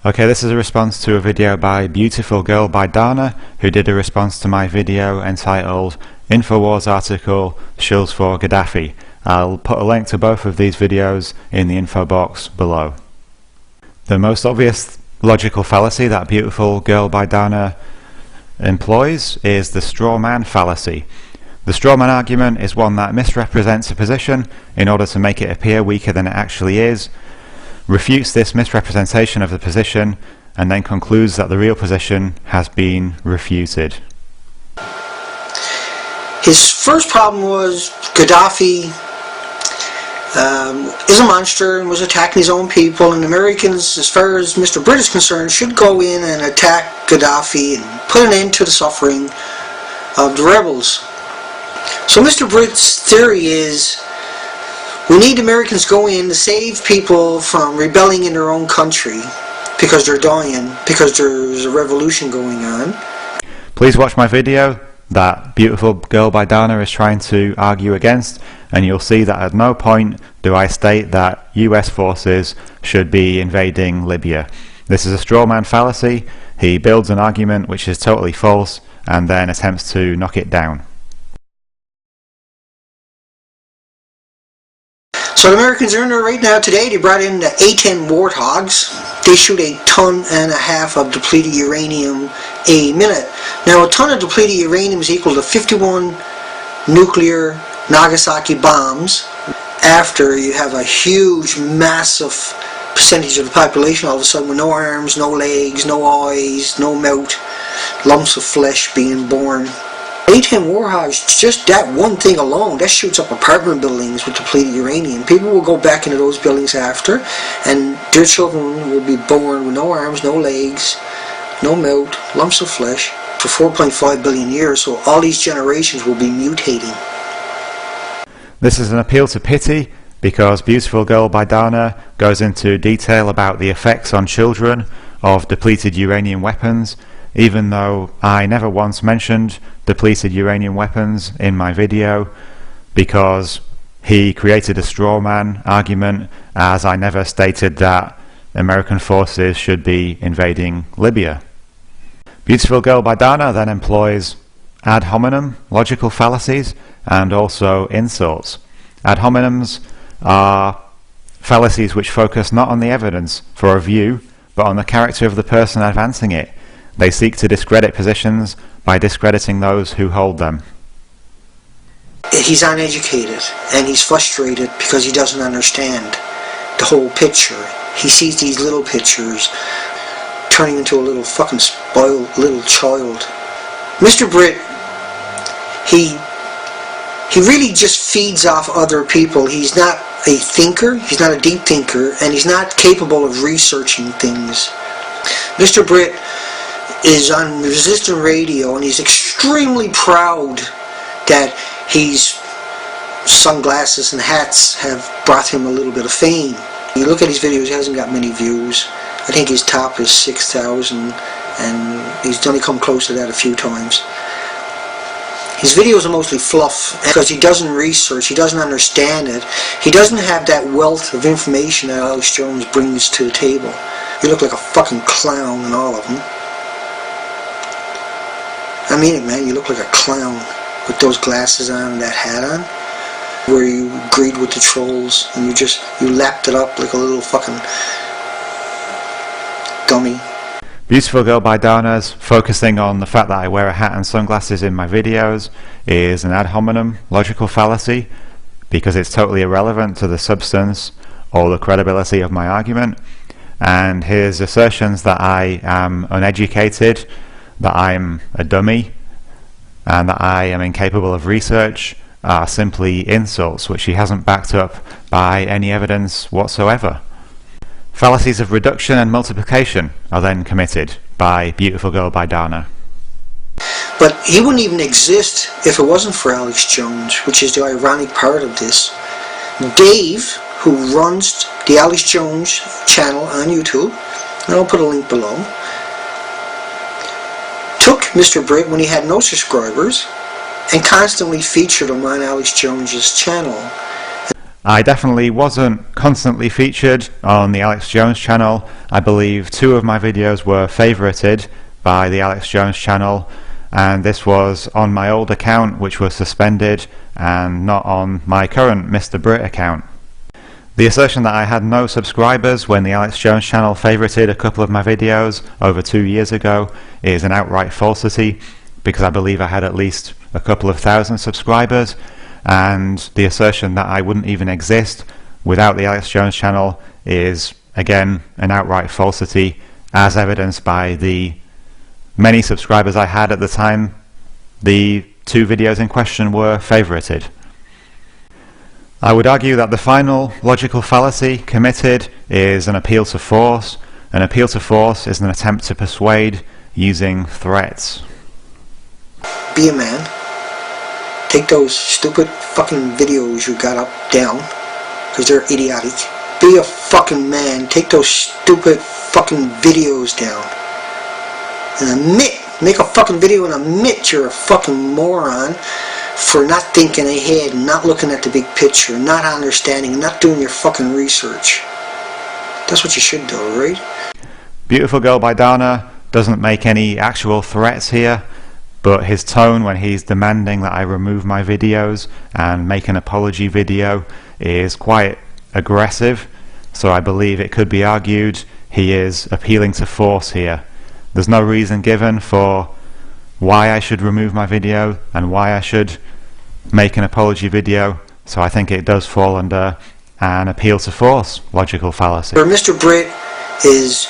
Okay, this is a response to a video by BeautifulGirlByDana, who did a response to my video entitled Infowars article Shills for Gaddafi. I'll put a link to both of these videos in the info box below. The most obvious logical fallacy that BeautifulGirlByDana employs is the straw man fallacy. The straw man argument is one that misrepresents a position in order to make it appear weaker than it actually is, refutes this misrepresentation of the position, and then concludes that the real position has been refuted. His first problem was Gaddafi is a monster and was attacking his own people, and Americans, as far as Mr. Britt is concerned, should go in and attack Gaddafi and put an end to the suffering of the rebels. So Mr. Britt's theory is we need Americans go in to save people from rebelling in their own country because they're dying, because there's a revolution going on. Please watch my video that BeautifulGirlByDana is trying to argue against, and you'll see that at no point do I state that US forces should be invading Libya. This is a straw man fallacy. He builds an argument which is totally false and then attempts to knock it down. So the Americans are in there right now today. They brought in the A-10 Warthogs. They shoot 1.5 tons of depleted uranium a minute. Now a ton of depleted uranium is equal to 51 nuclear Nagasaki bombs. After you have a huge, massive percentage of the population all of a sudden with no arms, no legs, no eyes, no mouth, lumps of flesh being born. A-10 Warthogs, just that one thing alone, that shoots up apartment buildings with depleted uranium. People will go back into those buildings after, and their children will be born with no arms, no legs, no mouth, lumps of flesh for 4.5 billion years, so all these generations will be mutating. This is an appeal to pity because BeautifulGirlByDana goes into detail about the effects on children of depleted uranium weapons, even though I never once mentioned depleted uranium weapons in my video, because he created a straw man argument, as I never stated that American forces should be invading Libya. BeautifulGirlByDana then employs ad hominem logical fallacies and also insults. Ad hominems are fallacies which focus not on the evidence for a view, but on the character of the person advancing it. They seek to discredit positions by discrediting those who hold them. He's uneducated and he's frustrated because he doesn't understand the whole picture. He sees these little pictures turning into a little fucking spoiled little child. Mr. Britt, he really just feeds off other people. He's not a thinker, he's not a deep thinker, and he's not capable of researching things. Mr. Britt is on resistant radio, and he's extremely proud that his sunglasses and hats have brought him a little bit of fame. You look at his videos, he hasn't got many views. I think his top is 6,000, and he's only come close to that a few times. His videos are mostly fluff because he doesn't research, he doesn't understand it. He doesn't have that wealth of information that Alex Jones brings to the table. You look like a fucking clown in all of them. I mean it, man, you look like a clown with those glasses on and that hat on, where you agreed with the trolls and you lapped it up like a little fucking dummy. BeautifulGirlByDana's focusing on the fact that I wear a hat and sunglasses in my videos is an ad hominem logical fallacy because it's totally irrelevant to the substance or the credibility of my argument, and his assertions that I am uneducated, that I'm a dummy, and that I am incapable of research are simply insults which he hasn't backed up by any evidence whatsoever. Fallacies of reduction and multiplication are then committed by BeautifulGirlByDana. But he wouldn't even exist if it wasn't for Alex Jones, which is the ironic part of this. Dave, who runs the Alex Jones channel on YouTube, and I'll put a link below, took Mr. Britt when he had no subscribers and constantly featured him on Alex Jones' channel. I definitely wasn't constantly featured on the Alex Jones channel. I believe 2 of my videos were favorited by the Alex Jones channel, and this was on my old account, which was suspended, and not on my current Mr. Brit account. The assertion that I had no subscribers when the Alex Jones channel favorited a couple of my videos over 2 years ago is an outright falsity, because I believe I had at least a couple of thousand subscribers, and the assertion that I wouldn't even exist without the Alex Jones channel is again an outright falsity, as evidenced by the many subscribers I had at the time the 2 videos in question were favorited. I would argue that the final logical fallacy committed is an appeal to force. An appeal to force is an attempt to persuade using threats. Be a man. Take those stupid fucking videos you got up down, because they're idiotic. Be a fucking man. Take those stupid fucking videos down. And admit, make a fucking video and admit you're a fucking moron for not thinking ahead, not looking at the big picture, not understanding, not doing your fucking research. That's what you should do, right? BeautifulGirlByDana doesn't make any actual threats here, but his tone when he's demanding that I remove my videos and make an apology video is quite aggressive, so I believe it could be argued he is appealing to force here. There's no reason given for why I should remove my video and why I should make an apology video, so I think it does fall under an appeal to force logical fallacy. Where Mr. Brit is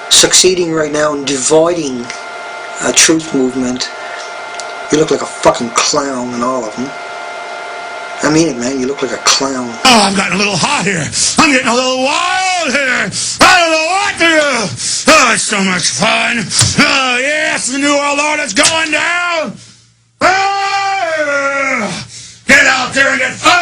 succeeding right now in dividing a truth movement, you look like a fucking clown in all of them. I mean it, man, you look like a clown. Oh, I'm getting a little hot here. I'm getting a little wild here. I don't know what to do. Oh, it's so much fun. Oh, yes, the New World Order's going down. Oh, get out there and get fun.